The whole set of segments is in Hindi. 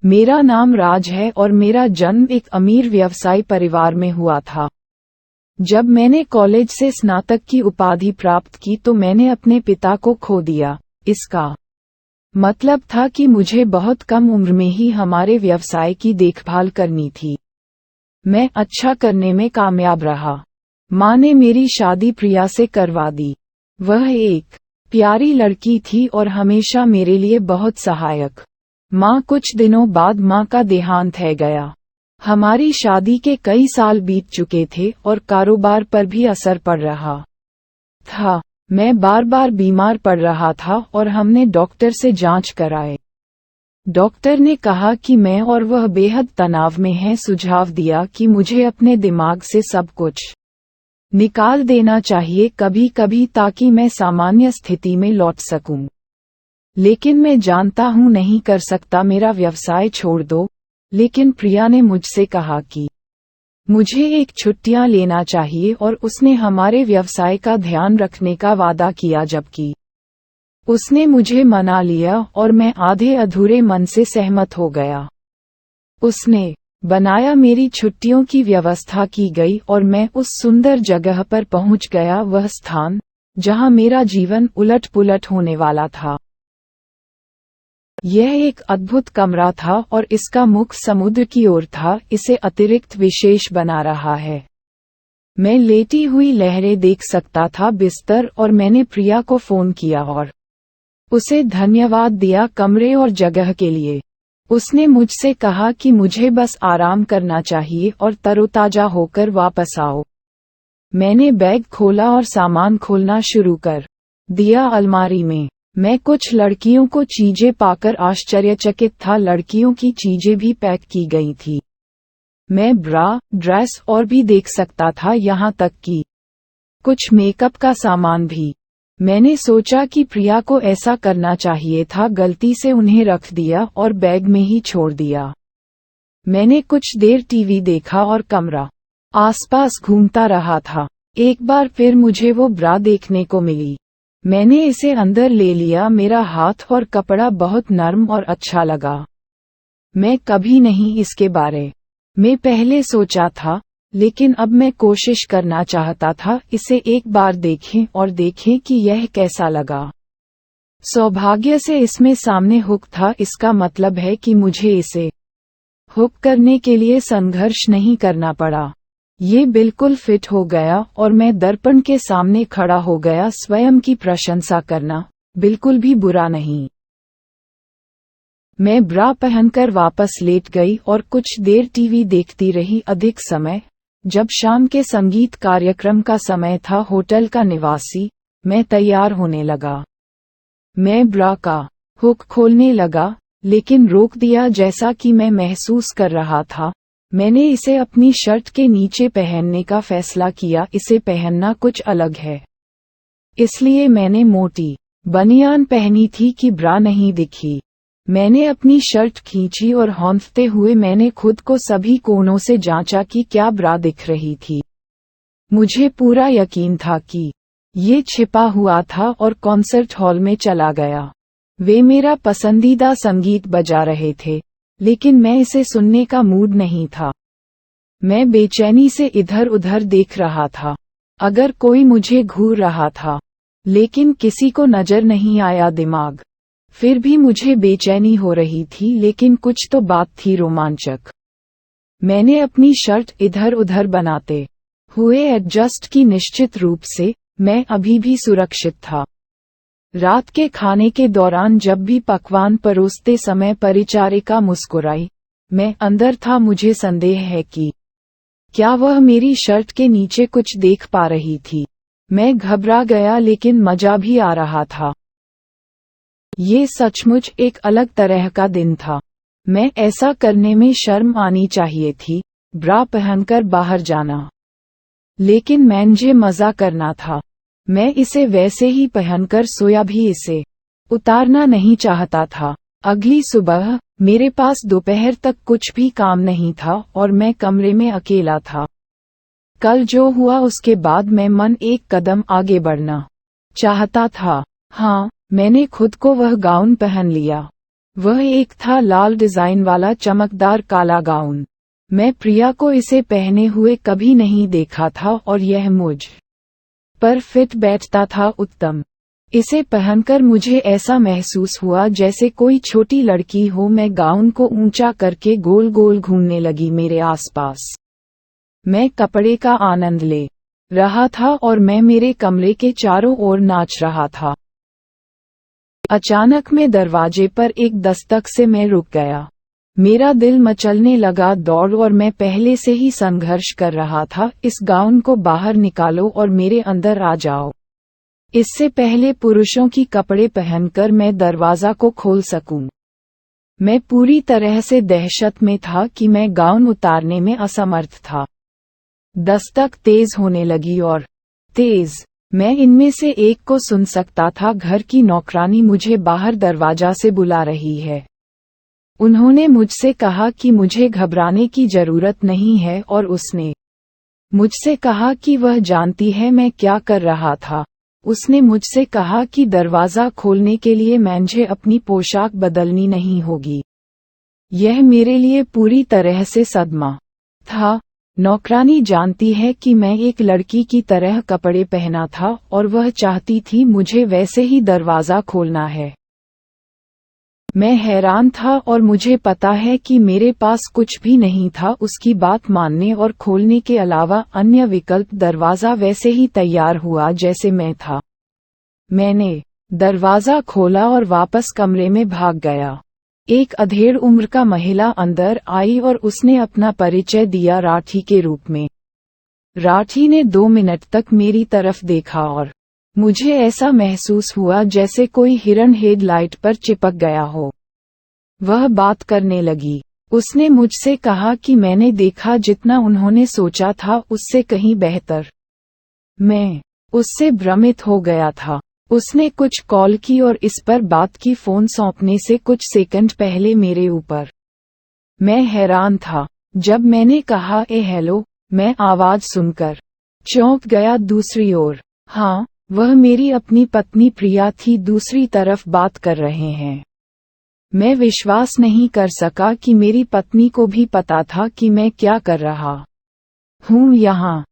मेरा नाम राज है और मेरा जन्म एक अमीर व्यवसायी परिवार में हुआ था। जब मैंने कॉलेज से स्नातक की उपाधि प्राप्त की तो मैंने अपने पिता को खो दिया। इसका मतलब था कि मुझे बहुत कम उम्र में ही हमारे व्यवसाय की देखभाल करनी थी। मैं अच्छा करने में कामयाब रहा। माँ ने मेरी शादी प्रिया से करवा दी। वह एक प्यारी लड़की थी और हमेशा मेरे लिए बहुत सहायक। माँ कुछ दिनों बाद माँ का देहांत हो गया। हमारी शादी के कई साल बीत चुके थे और कारोबार पर भी असर पड़ रहा था। मैं बार बार बीमार पड़ रहा था और हमने डॉक्टर से जांच कराए। डॉक्टर ने कहा कि मैं और वह बेहद तनाव में हैं। सुझाव दिया कि मुझे अपने दिमाग से सब कुछ निकाल देना चाहिए कभी कभी ताकि मैं सामान्य स्थिति में लौट सकूं। लेकिन मैं जानता हूं नहीं कर सकता, मेरा व्यवसाय छोड़ दो। लेकिन प्रिया ने मुझसे कहा कि मुझे एक छुट्टियां लेना चाहिए और उसने हमारे व्यवसाय का ध्यान रखने का वादा किया, जबकि उसने मुझे मना लिया और मैं आधे अधूरे मन से सहमत हो गया। उसने बनाया, मेरी छुट्टियों की व्यवस्था की गई और मैं उस सुंदर जगह पर पहुंच गया, वह स्थान जहां मेरा जीवन उलट-पुलट होने वाला था। यह एक अद्भुत कमरा था और इसका मुख समुद्र की ओर था। इसे अतिरिक्त विशेष बना रहा है। मैं लेटी हुई लहरें देख सकता था बिस्तर, और मैंने प्रिया को फोन किया और उसे धन्यवाद दिया कमरे और जगह के लिए। उसने मुझसे कहा कि मुझे बस आराम करना चाहिए और तरोताजा होकर वापस आओ। मैंने बैग खोला और सामान खोलना शुरू कर दिया। अलमारी में मैं कुछ लड़कियों को चीजें पाकर आश्चर्यचकित था। लड़कियों की चीजें भी पैक की गई थी। मैं ब्रा, ड्रेस और भी देख सकता था, यहाँ तक कि कुछ मेकअप का सामान भी। मैंने सोचा कि प्रिया को ऐसा करना चाहिए था, गलती से उन्हें रख दिया और बैग में ही छोड़ दिया। मैंने कुछ देर टीवी देखा और कमरा आसपास घूमता रहा था। एक बार फिर मुझे वो ब्रा देखने को मिली। मैंने इसे अंदर ले लिया। मेरा हाथ और कपड़ा बहुत नरम और अच्छा लगा। मैं कभी नहीं इसके बारे में पहले सोचा था, लेकिन अब मैं कोशिश करना चाहता था। इसे एक बार देखें और देखें कि यह कैसा लगा। सौभाग्य से इसमें सामने हुक था। इसका मतलब है कि मुझे इसे हुक करने के लिए संघर्ष नहीं करना पड़ा। ये बिल्कुल फिट हो गया और मैं दर्पण के सामने खड़ा हो गया। स्वयं की प्रशंसा करना बिल्कुल भी बुरा नहीं। मैं ब्रा पहनकर वापस लेट गई और कुछ देर टीवी देखती रही। अधिक समय, जब शाम के संगीत कार्यक्रम का समय था, होटल का निवासी, मैं तैयार होने लगा। मैं ब्रा का हुक खोलने लगा, लेकिन रोक दिया। जैसा कि मैं महसूस कर रहा था, मैंने इसे अपनी शर्ट के नीचे पहनने का फैसला किया। इसे पहनना कुछ अलग है, इसलिए मैंने मोटी बनियान पहनी थी कि ब्रा नहीं दिखी। मैंने अपनी शर्ट खींची और हौंफते हुए मैंने खुद को सभी कोणों से जांचा कि क्या ब्रा दिख रही थी। मुझे पूरा यकीन था कि ये छिपा हुआ था और कॉन्सर्ट हॉल में चला गया। वे मेरा पसंदीदा संगीत बजा रहे थे, लेकिन मैं इसे सुनने का मूड नहीं था। मैं बेचैनी से इधर उधर देख रहा था, अगर कोई मुझे घूर रहा था, लेकिन किसी को नजर नहीं आया। दिमाग फिर भी मुझे बेचैनी हो रही थी, लेकिन कुछ तो बात थी रोमांचक। मैंने अपनी शर्ट इधर उधर बनाते हुए एडजस्ट की। निश्चित रूप से मैं अभी भी सुरक्षित था। रात के खाने के दौरान जब भी पकवान परोसते समय परिचारिका मुस्कुराई, मैं अंदर था। मुझे संदेह है कि क्या वह मेरी शर्ट के नीचे कुछ देख पा रही थी। मैं घबरा गया, लेकिन मजा भी आ रहा था। ये सचमुच एक अलग तरह का दिन था। मैं ऐसा करने में शर्म आनी चाहिए थी, ब्रा पहनकर बाहर जाना, लेकिन मुझे मजा करना था। मैं इसे वैसे ही पहनकर सोया भी इसे उतारना नहीं चाहता था। अगली सुबह मेरे पास दोपहर तक कुछ भी काम नहीं था और मैं कमरे में अकेला था। कल जो हुआ उसके बाद मैं मन एक कदम आगे बढ़ना चाहता था। हाँ, मैंने खुद को वह गाउन पहन लिया। वह एक था लाल डिजाइन वाला चमकदार काला गाउन। मैं प्रिया को इसे पहने हुए कभी नहीं देखा था और यह मुझ पर फिट बैठता था उत्तम। इसे पहनकर मुझे ऐसा महसूस हुआ जैसे कोई छोटी लड़की हो। मैं गाउन को ऊंचा करके गोल गोल घूमने लगी मेरे आसपास। मैं कपड़े का आनंद ले रहा था और मैं मेरे कमरे के चारों ओर नाच रहा था। अचानक मैं दरवाजे पर एक दस्तक से मैं रुक गया। मेरा दिल मचलने लगा दौड़ और मैं पहले से ही संघर्ष कर रहा था। इस गाउन को बाहर निकालो और मेरे अंदर आ जाओ। इससे पहले पुरुषों की कपड़े पहनकर मैं दरवाजा को खोल सकूं। मैं पूरी तरह से दहशत में था कि मैं गाउन उतारने में असमर्थ था। दस्तक तेज होने लगी और तेज मैं इनमें से एक को सुन सकता था। घर की नौकरानी मुझे बाहर दरवाजा से बुला रही है। उन्होंने मुझसे कहा कि मुझे घबराने की जरूरत नहीं है और उसने मुझसे कहा कि वह जानती है मैं क्या कर रहा था। उसने मुझसे कहा कि दरवाजा खोलने के लिए मुझे अपनी पोशाक बदलनी नहीं होगी। यह मेरे लिए पूरी तरह से सदमा था। नौकरानी जानती है कि मैं एक लड़की की तरह कपड़े पहना था और वह चाहती थी मुझे वैसे ही दरवाजा खोलना है। मैं हैरान था और मुझे पता है कि मेरे पास कुछ भी नहीं था उसकी बात मानने और खोलने के अलावा अन्य विकल्प। दरवाजा वैसे ही तैयार हुआ जैसे मैं था। मैंने दरवाजा खोला और वापस कमरे में भाग गया। एक अधेड़ उम्र का महिला अंदर आई और उसने अपना परिचय दिया राठी के रूप में। राठी ने 2 मिनट तक मेरी तरफ देखा और मुझे ऐसा महसूस हुआ जैसे कोई हिरण हेडलाइट पर चिपक गया हो। वह बात करने लगी। उसने मुझसे कहा कि मैंने देखा जितना उन्होंने सोचा था उससे कहीं बेहतर। मैं उससे भ्रमित हो गया था। उसने कुछ कॉल की और इस पर बात की फोन सौंपने से कुछ सेकंड पहले मेरे ऊपर। मैं हैरान था। जब मैंने कहा हेलो, मैं आवाज सुनकर चौंक गया। दूसरी ओर हाँ, वह मेरी अपनी पत्नी प्रिया थी। दूसरी तरफ बात कर रहे हैं। मैं विश्वास नहीं कर सका कि मेरी पत्नी को भी पता था कि मैं क्या कर रहा हूँ यहाँ।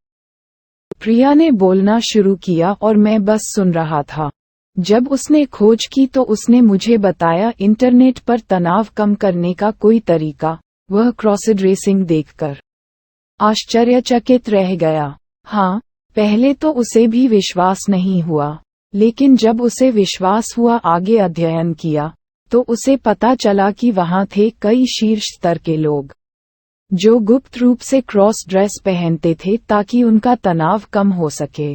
प्रिया ने बोलना शुरू किया और मैं बस सुन रहा था। जब उसने खोज की तो उसने मुझे बताया इंटरनेट पर तनाव कम करने का कोई तरीका। वह क्रॉस ड्रेसिंग देखकर आश्चर्यचकित रह गया। हाँ, पहले तो उसे भी विश्वास नहीं हुआ, लेकिन जब उसे विश्वास हुआ, आगे अध्ययन किया, तो उसे पता चला कि वहां थे कई शीर्ष स्तर के लोग जो गुप्त रूप से क्रॉस ड्रेस पहनते थे ताकि उनका तनाव कम हो सके।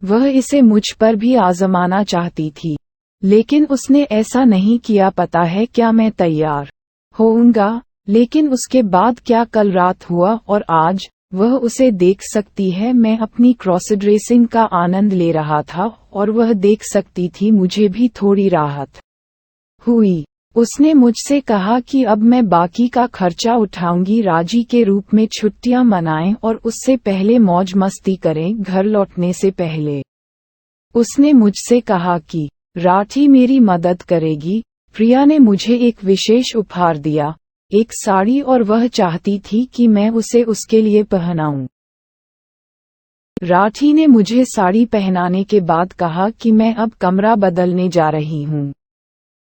वह इसे मुझ पर भी आजमाना चाहती थी, लेकिन उसने ऐसा नहीं किया। पता है क्या, मैं तैयार होऊंगा। लेकिन उसके बाद क्या कल रात हुआ और आज वह उसे देख सकती है। मैं अपनी क्रॉस ड्रेसिंग का आनंद ले रहा था और वह देख सकती थी। मुझे भी थोड़ी राहत हुई। उसने मुझसे कहा कि अब मैं बाकी का खर्चा उठाऊंगी। राजी के रूप में छुट्टियां मनाएं और उससे पहले मौज मस्ती करें। घर लौटने से पहले उसने मुझसे कहा कि राठी मेरी मदद करेगी। प्रिया ने मुझे एक विशेष उपहार दिया, एक साड़ी, और वह चाहती थी कि मैं उसे उसके लिए पहनाऊं। राठी ने मुझे साड़ी पहनाने के बाद कहा कि मैं अब कमरा बदलने जा रही हूं।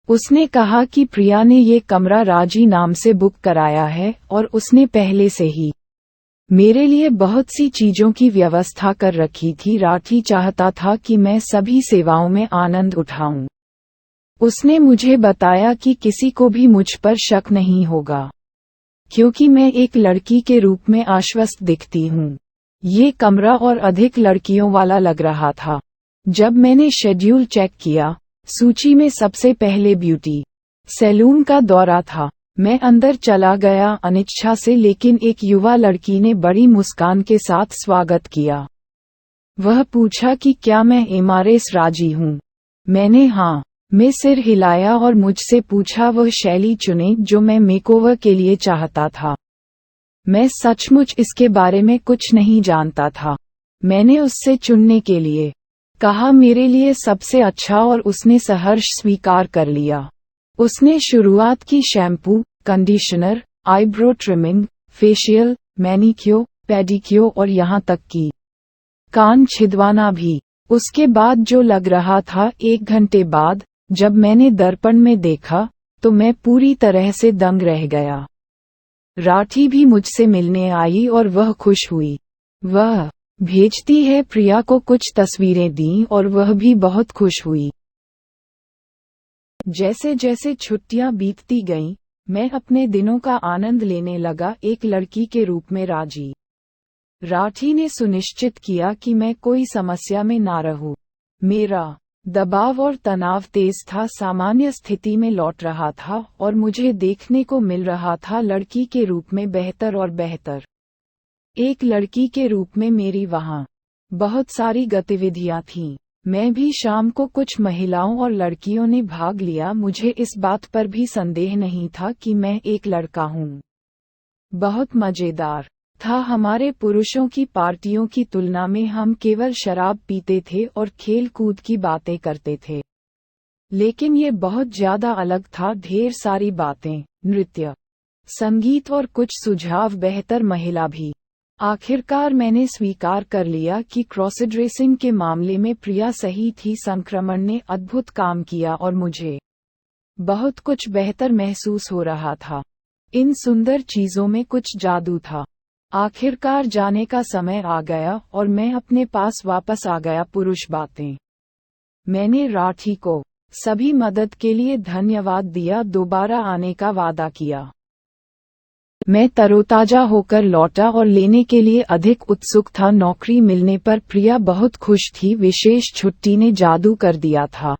उसने कहा कि प्रिया ने ये कमरा राजी नाम से बुक कराया है और उसने पहले से ही मेरे लिए बहुत सी चीजों की व्यवस्था कर रखी थी। राठी चाहता था कि मैं सभी सेवाओं में आनंद उठाऊं। उसने मुझे बताया कि किसी को भी मुझ पर शक नहीं होगा, क्योंकि मैं एक लड़की के रूप में आश्वस्त दिखती हूँ। ये कमरा और अधिक लड़कियों वाला लग रहा था। जब मैंने शेड्यूल चेक किया, सूची में सबसे पहले ब्यूटी सैलून का दौरा था। मैं अंदर चला गया अनिच्छा से, लेकिन एक युवा लड़की ने बड़ी मुस्कान के साथ स्वागत किया। वह पूछा कि क्या मैं एमआरएस राजी हूँ। मैंने हाँ में सिर हिलाया और मुझसे पूछा वह शैली चुने जो मैं मेकओवर के लिए चाहता था। मैं सचमुच इसके बारे में कुछ नहीं जानता था। मैंने उससे चुनने के लिए कहा मेरे लिए सबसे अच्छा और उसने सहर्ष स्वीकार कर लिया। उसने शुरुआत की shampoo, conditioner, eyebrow trimming, facial, manicure, pedicure और यहाँ तक कि कान छिदवाना भी। उसके बाद जो लग रहा था 1 घंटे बाद, जब मैंने दर्पण में देखा, तो मैं पूरी तरह से दंग रह गया। राठी भी मुझसे मिलने आई और वह खुश हुई। वह भेजती है प्रिया को कुछ तस्वीरें दी और वह भी बहुत खुश हुई। जैसे जैसे छुट्टियां बीतती गईं, मैं अपने दिनों का आनंद लेने लगा, एक लड़की के रूप में राजी। राठी ने सुनिश्चित किया कि मैं कोई समस्या में ना रहूं। मेरा दबाव और तनाव तेज था, सामान्य स्थिति में लौट रहा था और मुझे देखने को मिल रहा था लड़की के रूप में बेहतर और बेहतर। एक लड़की के रूप में मेरी वहां बहुत सारी गतिविधियां थीं। मैं भी शाम को कुछ महिलाओं और लड़कियों ने भाग लिया। मुझे इस बात पर भी संदेह नहीं था कि मैं एक लड़का हूं। बहुत मजेदार था। हमारे पुरुषों की पार्टियों की तुलना में हम केवल शराब पीते थे और खेल कूद की बातें करते थे। लेकिन ये बहुत ज्यादा अलग था, ढेर सारी बातें, नृत्य, संगीत और कुछ सुझाव, बेहतर महिला भी। आखिरकार मैंने स्वीकार कर लिया कि क्रॉसड्रेसिंग के मामले में प्रिया सही थी। संक्रमण ने अद्भुत काम किया और मुझे बहुत कुछ बेहतर महसूस हो रहा था। इन सुंदर चीजों में कुछ जादू था। आखिरकार जाने का समय आ गया और मैं अपने पास वापस आ गया। पुरुष बातें। मैंने राठी को सभी मदद के लिए धन्यवाद दिया, दोबारा आने का वादा किया। मैं तरोताजा होकर लौटा और लेने के लिए अधिक उत्सुक था। नौकरी मिलने पर प्रिया बहुत खुश थी। विशेष छुट्टी ने जादू कर दिया था।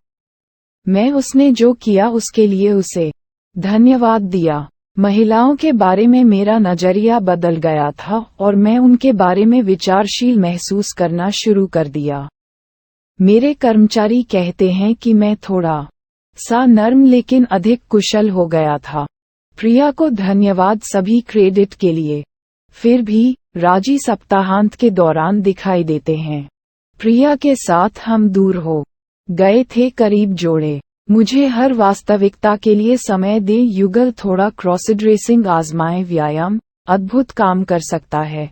मैं उसने जो किया उसके लिए उसे धन्यवाद दिया। महिलाओं के बारे में मेरा नजरिया बदल गया था और मैं उनके बारे में विचारशील महसूस करना शुरू कर दिया। मेरे कर्मचारी कहते हैं कि मैं थोड़ा सा नर्म लेकिन अधिक कुशल हो गया था। प्रिया को धन्यवाद सभी क्रेडिट के लिए। फिर भी राजी सप्ताहांत के दौरान दिखाई देते हैं। प्रिया के साथ हम दूर हो गए थे, करीब जोड़े। मुझे हर वास्तविकता के लिए समय दे। युगल थोड़ा क्रॉसड्रेसिंग आजमाएं, व्यायाम अद्भुत काम कर सकता है।